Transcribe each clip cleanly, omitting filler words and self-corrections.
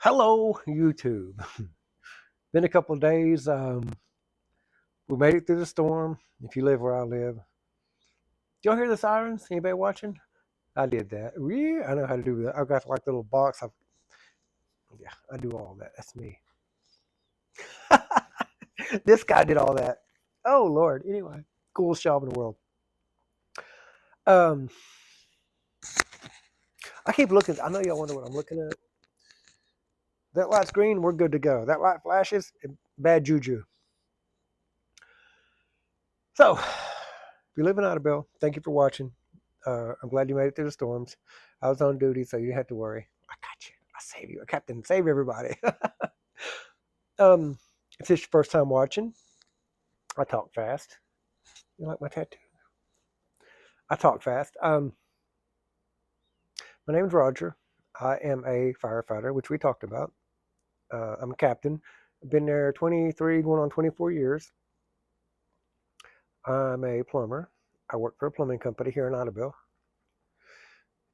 Hello, YouTube. Been a couple of days. We made it through the storm. If you live where I live, do y'all hear the sirens? Anybody watching? I did that. Yeah, I know how to do that. I've got like a little box. Yeah, I do all that. That's me. This guy did all that. Oh Lord. Anyway, coolest job in the world. Um, I keep looking. I know y'all wonder what I'm looking at. That light's green. We're good to go. That light flashes. Bad juju. So, if you live in Idabel, thank you for watching. I'm glad you made it through the storms. I was on duty, so you didn't have to worry. I got you. I save you. I Captain Save everybody. If this is your first time watching, I talk fast. You like my tattoo? I talk fast. My name's Roger. I am a firefighter, which we talked about. I'm a captain. I've been there 23, going on 24 years. I'm a plumber. I work for a plumbing company here in Idabel.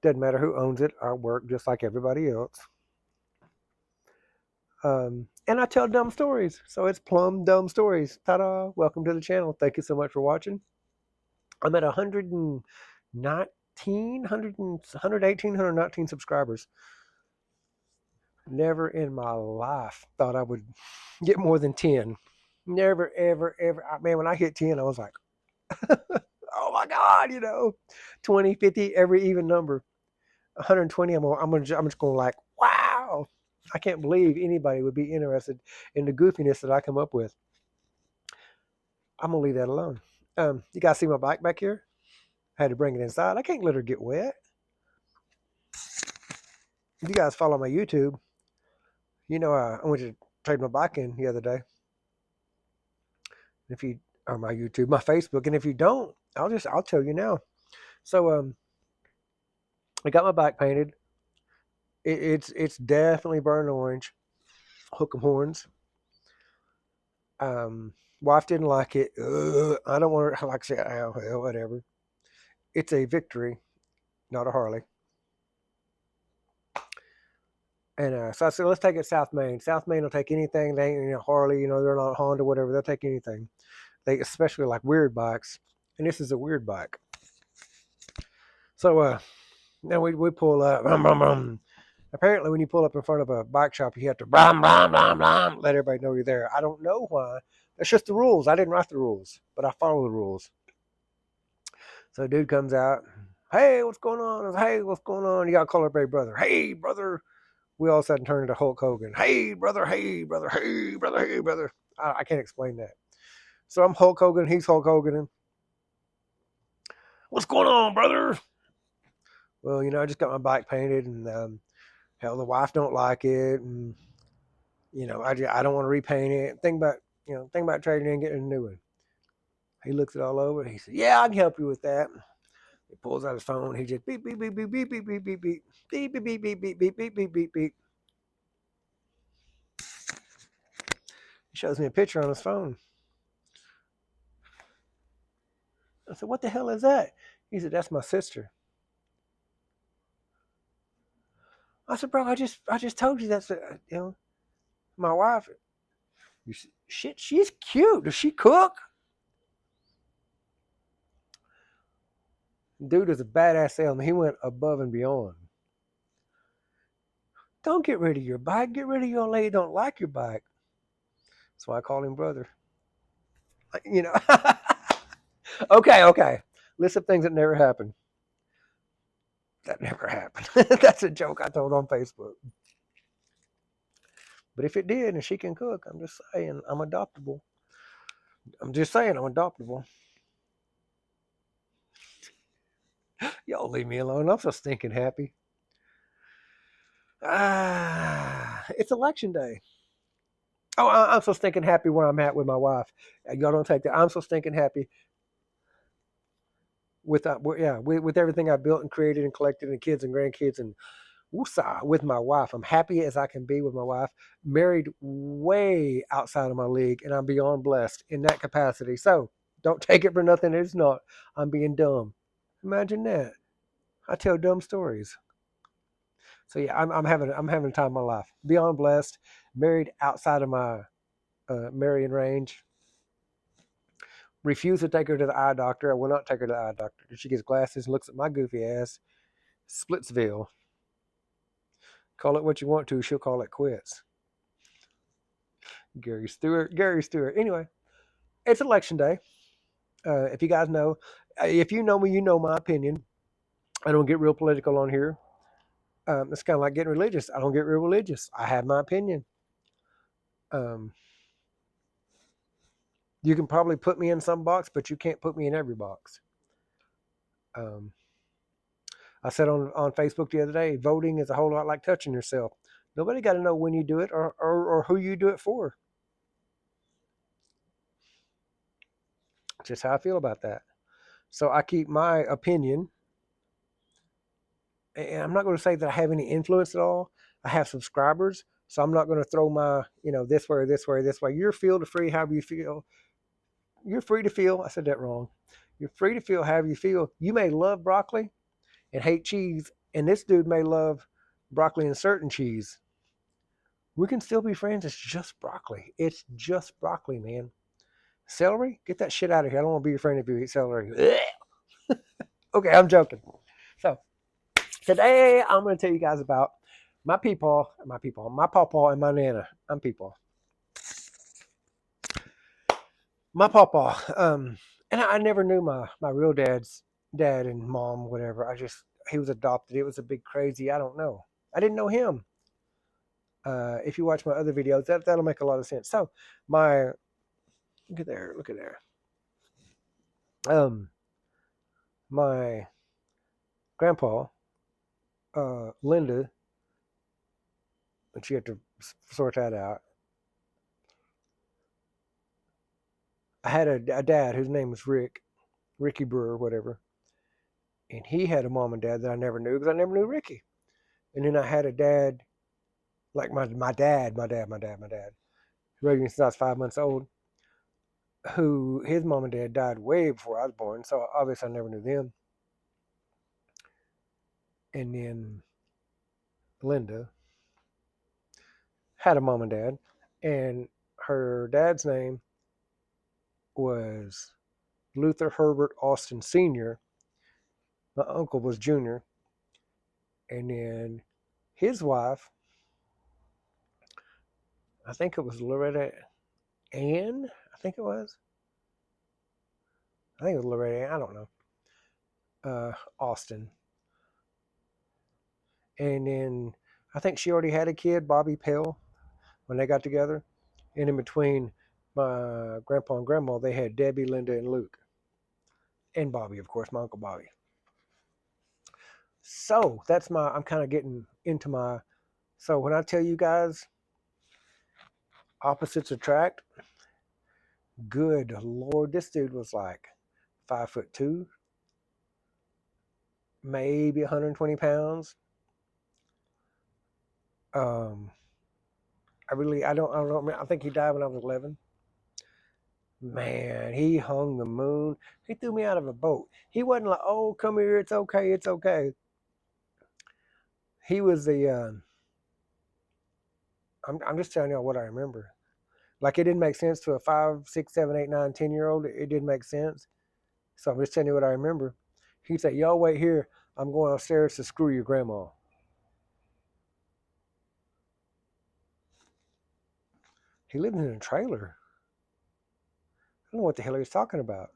Doesn't matter who owns it. I work just like everybody else. And I tell dumb stories. So it's Plum Dumb Stories. Ta-da! Welcome to the channel. Thank you so much for watching. I'm at 118, subscribers. Never in my life thought I would get more than 10. Never, ever, ever. Man, when I hit 10, I was like, oh my God, 20, 50, every even number. 120, I'm just going like, wow. I can't believe anybody would be interested in the goofiness that I come up with. I'm gonna leave that alone. You guys see my bike back here? I had to bring it inside. I can't let her get wet. If you guys follow my YouTube, I went to trade my bike in the other day. If you are my YouTube, my Facebook, and if you don't, I'll tell you now. So I got my bike painted. It's definitely burnt orange. Hook 'em horns. Wife didn't like it. I don't want her. Like I said, hell, whatever. It's a Victory, not a Harley. And so I said, let's take it South Main. South Main will take anything. They ain't Harley, they're not Honda, whatever. They'll take anything. They especially like weird bikes, and this is a weird bike. So then we pull up. Apparently, when you pull up in front of a bike shop, you have to let everybody know you're there. I don't know why. That's just the rules. I didn't write the rules, but I follow the rules. So a dude comes out. Hey, what's going on? Hey, what's going on? You got to call everybody brother. Hey, brother. We all of a sudden turned into Hulk Hogan. Hey, brother. Hey, brother. Hey, brother. Hey, brother. I can't explain that. So I'm Hulk Hogan. He's Hulk Hogan. What's going on, brother? Well, I just got my bike painted, and hell, the wife don't like it, and I don't want to repaint it. Think about trading in and getting a new one. He looks it all over. And he said, "Yeah, I can help you with that." He pulls out his phone. He just beep beep beep beep beep beep beep beep beep beep beep beep beep beep beep beep beep beep beep. He shows me a picture on his phone. I said, "What the hell is that?" He said, "That's my sister." I said, "Bro, I just told you that's my wife." Shit, she's cute. Does she cook? Dude is a badass salesman. He went above and beyond. Don't get rid of your bike. Get rid of your lady don't like your bike. That's why I call him brother. You know. Okay. List of things that never happened. That never happened. That's a joke I told on Facebook. But if it did and she can cook, I'm just saying I'm adoptable. I'm just saying I'm adoptable. Y'all leave me alone. I'm so stinking happy. It's election day. Oh, I'm so stinking happy where I'm at with my wife. Y'all don't take that. I'm so stinking happy with everything I built and created and collected and kids and grandkids and woosah with my wife. I'm happy as I can be with my wife. Married way outside of my league, and I'm beyond blessed in that capacity. So don't take it for nothing. It's not. I'm being dumb. Imagine that. I tell dumb stories. So yeah, I'm having a time of my life. Beyond blessed. Married outside of my Marion range. Refuse to take her to the eye doctor. I will not take her to the eye doctor. She gets glasses and looks at my goofy ass. Splitsville. Call it what you want to. She'll call it quits. Gary Stewart. Gary Stewart. Anyway, it's election day. If you guys know, if you know me, you know my opinion. I don't get real political on here. It's kind of like getting religious. I don't get real religious. I have my opinion. Um, you can probably put me in some box, but you can't put me in every box. Um, I said on Facebook the other day, voting is a whole lot like touching yourself. Nobody got to know when you do it or who you do it for. Just how I feel about that. So I keep my opinion, and I'm not going to say that I have any influence at all. I have subscribers, so I'm not going to throw my, this way or this way or this way. You're feel free however you feel. You're free to feel. I said that wrong. You're free to feel however you feel. You may love broccoli and hate cheese, and this dude may love broccoli and certain cheese. We can still be friends. It's just broccoli. It's just broccoli, man. Celery? Get that shit out of here. I don't want to be your friend if you eat celery. Okay, I'm joking. So today I'm going to tell you guys about my pawpaw and my nana. I'm people. My pawpaw. And I never knew my real dad's dad and mom, whatever. He was adopted. It was a big crazy. I don't know. I didn't know him. If you watch my other videos, that'll make a lot of sense. So my look at there. My grandpa, Linda, and she had to sort that out. I had a dad whose name was Ricky Brewer, whatever, and he had a mom and dad that I never knew because I never knew Ricky. And then I had a dad, like my dad, raised me since I was 5 months old, who his mom and dad died way before I was born, so obviously I never knew them. And then Linda had a mom and dad, and her dad's name was Luther Herbert Austin Sr. My uncle was Junior. And then his wife, I think it was Loretta Ann. I think it was Loretta Ann. I don't know. Austin. And then I think she already had a kid, Bobby Pell, when they got together. And in between my grandpa and grandma, they had Debbie, Linda, and Luke. And Bobby, of course, my Uncle Bobby. So I'm kind of getting into so when I tell you guys opposites attract, good Lord, this dude was like 5'2", maybe 120 pounds. I think he died when I was 11. Man, he hung the moon. He threw me out of a boat. He wasn't like, oh, come here, it's okay, it's okay. He was I'm just telling y'all what I remember. Like, it didn't make sense to a 5, 6, 7, 8, 9, 10-year-old. It didn't make sense. So I'm just telling you what I remember. He'd say, y'all wait here. I'm going upstairs to screw your grandma. He lived in a trailer. I don't know what the hell he was talking about.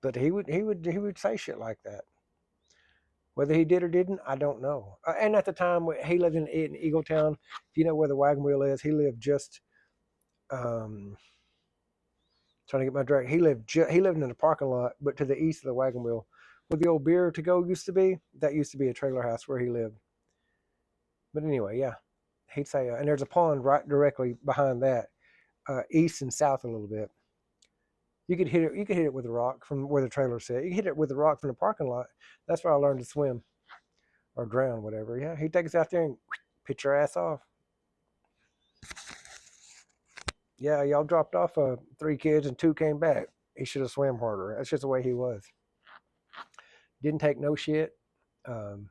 But he would say shit like that. Whether he did or didn't, I don't know. And at the time, he lived in Eagletown. If you know where the wagon wheel is, he lived just trying to get my direct. He lived in the parking lot, but to the east of the wagon wheel, where the old beer to go used to be. That used to be a trailer house where he lived. But anyway, yeah, he'd say, and there's a pond right directly behind that, east and south a little bit. You could hit it. You could hit it with a rock from where the trailer set. You could hit it with a rock from the parking lot. That's where I learned to swim or drown, whatever. Yeah, he'd take us out there and pitch your ass off. Yeah, y'all dropped off 3 kids and 2 came back. He should have swam harder. That's just the way he was. Didn't take no shit. Um,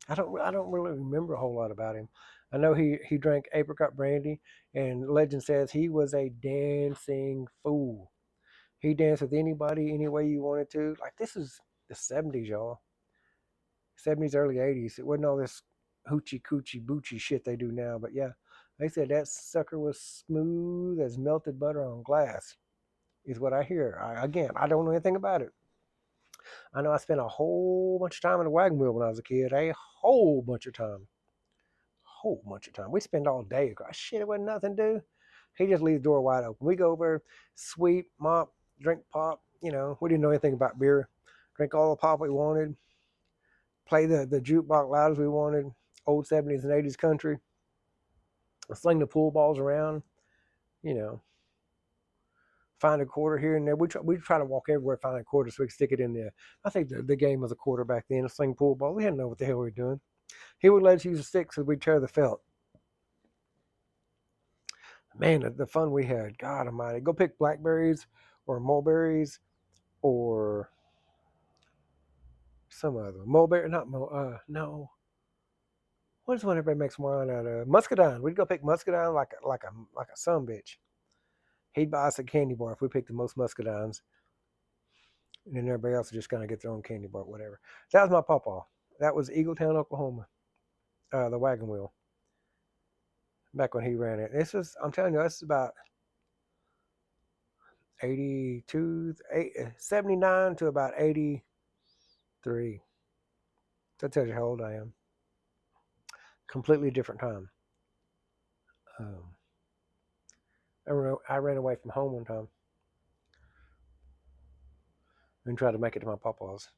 I don't really remember a whole lot about him. I know he drank apricot brandy, and legend says he was a dancing fool. He danced with anybody any way you wanted to. Like this is the '70s, y'all. '70s, early '80s. It wasn't all this hoochie coochie boochie shit they do now. But yeah, they said that sucker was smooth as melted butter on glass. Is what I hear. Again, I don't know anything about it. I know I spent a whole bunch of time in the wagon wheel when I was a kid. A whole bunch of time. Whole bunch of time. We spend all day. Shit, it wasn't nothing to do. He just leaves the door wide open. We go over, sweep, mop, drink pop. You know, we didn't know anything about beer. Drink all the pop we wanted. Play the jukebox loud as we wanted. Old '70s and '80s country. Sling the pool balls around. You know, find a quarter here and there. We try to walk everywhere, find a quarter so we can stick it in there. I think the game was a quarter back then. A sling pool ball. We didn't know what the hell we were doing. He would let us use a stick so we'd tear the felt. Man, the fun we had. God Almighty. Go pick blackberries or mulberries or some other mulberry. Not no. What is one everybody makes wine out of? Muscadine. We'd go pick muscadine like a son bitch. He'd buy us a candy bar if we picked the most muscadines, and then everybody else would just kind of get their own candy bar, whatever. That was my pawpaw. That was Eagletown, Oklahoma. The wagon wheel. Back when he ran it. This was, I'm telling you, this is about 79 to about 83. That tells you how old I am. Completely different time. Um, I ran away from home one time and tried to make it to my papa's.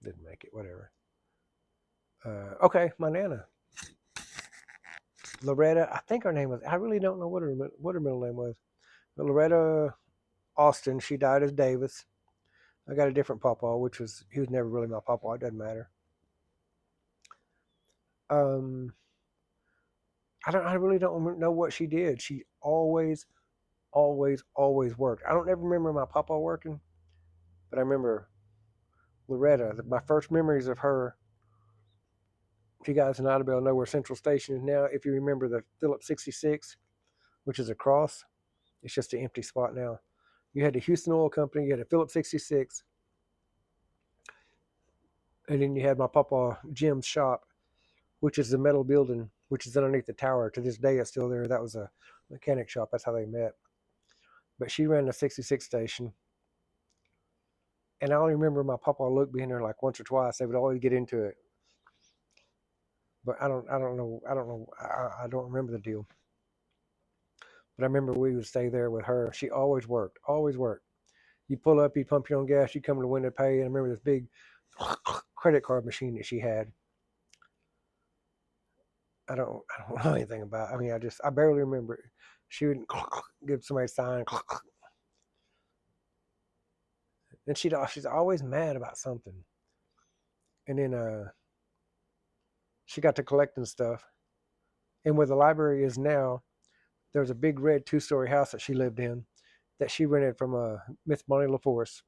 Didn't make it, whatever. Okay, my Nana. Loretta, I think her name was, I really don't know what her middle name was. But Loretta Austin, she died as Davis. I got a different pawpaw, he was never really my pawpaw. It doesn't matter. Um, I really don't know what she did. She always worked. I don't ever remember my pawpaw working, but I remember Loretta. My first memories of her. If you guys not be able to know where Central Station is now, if you remember the Phillips 66, which is a cross, it's just an empty spot now. You had the Houston Oil Company, you had a Phillips 66, and then you had my papa Jim's shop, which is the metal building, which is underneath the tower. To this day, it's still there. That was a mechanic shop. That's how they met. But she ran the 66 station. And I only remember my papa Luke being there like once or twice. They would always get into it. But I don't know. I don't remember the deal. But I remember we would stay there with her. She always worked. Always worked. You pull up, you pump your own gas, you come to the window to pay. And I remember this big credit card machine that she had. I don't know anything about it. I mean, I barely remember it. She would give somebody a sign. And she's always mad about something. And then she got to collecting stuff. And where the library is now, there was a big red 2-story house that she lived in that she rented from Miss Bonnie LaForce,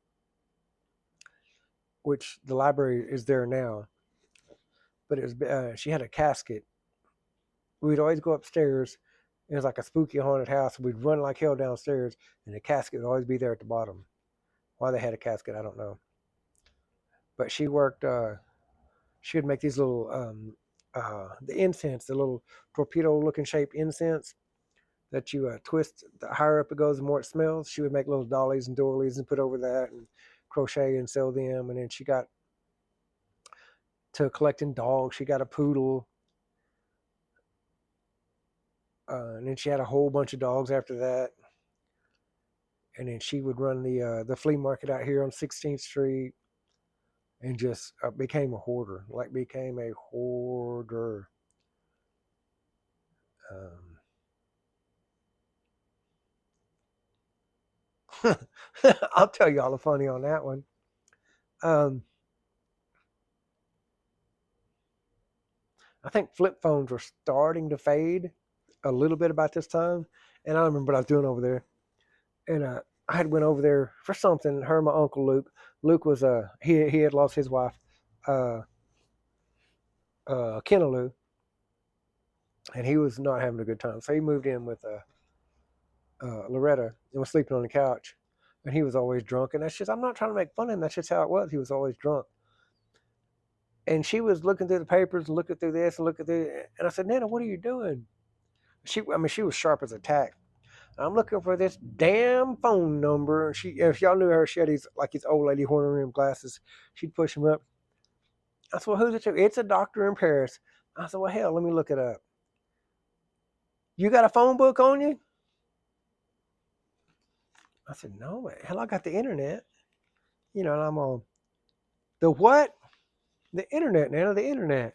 which the library is there now. But it was she had a casket. We'd always go upstairs. It was like a spooky haunted house. We'd run like hell downstairs, and the casket would always be there at the bottom. Why they had a casket, I don't know. But she worked. She would make these little the incense, the little torpedo-looking shaped incense that you twist. The higher up it goes, the more it smells. She would make little dollies and doilies and put over that and crochet and sell them. And then she got to collecting dogs. She got a poodle. And then she had a whole bunch of dogs after that. And then she would run the flea market out here on 16th Street, and just became a hoarder. Like became a hoarder. I'll tell y'all a funny on that one. Um, I think flip phones were starting to fade a little bit about this time, and I don't remember what I was doing over there. And I had went over there for something. Her and my uncle Luke. Luke was he had lost his wife, uh, Kenaloo, and he was not having a good time. So he moved in with Loretta and was sleeping on the couch. And he was always drunk. And that's just, I'm not trying to make fun of him. That's just how it was. He was always drunk. And she was looking through the papers, looking through this, and looking through. And I said, Nana, what are you doing? She was sharp as a tack. I'm looking for this damn phone number. If y'all knew her, she had these old lady horn rim glasses. She'd push them up. I said, well, who's it to? It's a doctor in Paris. I said, well, hell, let me look it up. You got a phone book on you? I said, no, man. Hell, I got the internet. And I'm on the what? The internet, Nana, the internet.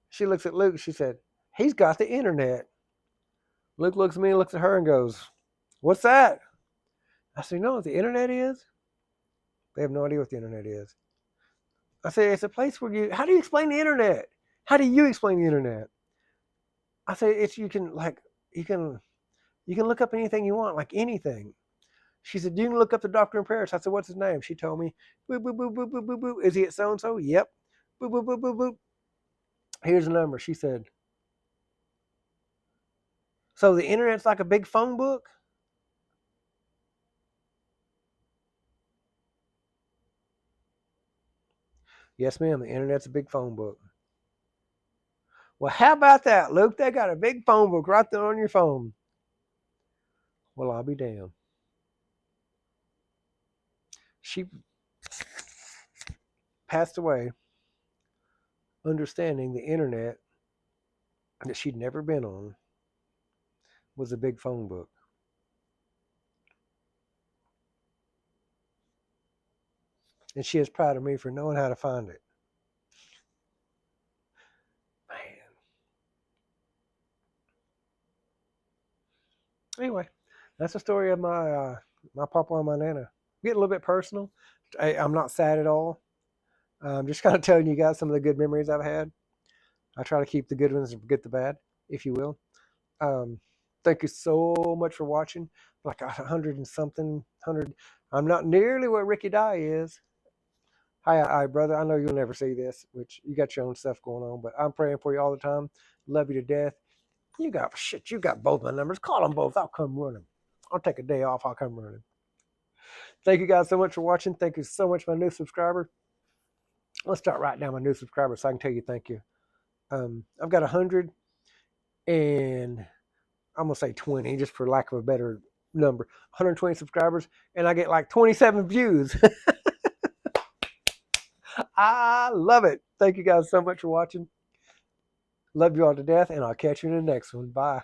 She looks at Luke. She said, he's got the internet. Luke looks at me and looks at her and goes, what's that? I said, you know what the internet is? They have no idea what the internet is. I said, it's a place where how do you explain the internet? How do you explain the internet? I say, you can look up anything you want, like anything. She said, you can look up the doctor in Paris. I said, what's his name? She told me, boop, boop, boop, boop, boop, boop, boop. Is he at so-and-so? Yep. Boop, boop, boop, boop, boop. Here's the number. She said, so the internet's like a big phone book? Yes, ma'am. The internet's a big phone book. Well, how about that, Luke? They got a big phone book right there on your phone. Well, I'll be damned. She passed away understanding the internet that she'd never been on was a big phone book. And she is proud of me for knowing how to find it. Man. Anyway, that's the story of my papa and my nana. Getting a little bit personal. I'm not sad at all. I'm just kind of telling you guys some of the good memories I've had. I try to keep the good ones and forget the bad, if you will. Um, Thank you so much for watching. Like 100 and something, 100. I'm not nearly what Ricky Dye is. Hi, brother. I know you'll never see this, which you got your own stuff going on, but I'm praying for you all the time. Love you to death. You got both my numbers. Call them both. I'll come running. I'll take a day off. I'll come running. Thank you guys so much for watching. Thank you so much, my new subscriber. Let's start writing down my new subscribers so I can tell you thank you. I've got 100 and I'm going to say 20 just for lack of a better number. 120 subscribers and I get like 27 views. I love it. Thank you guys so much for watching. Love you all to death and I'll catch you in the next one. Bye.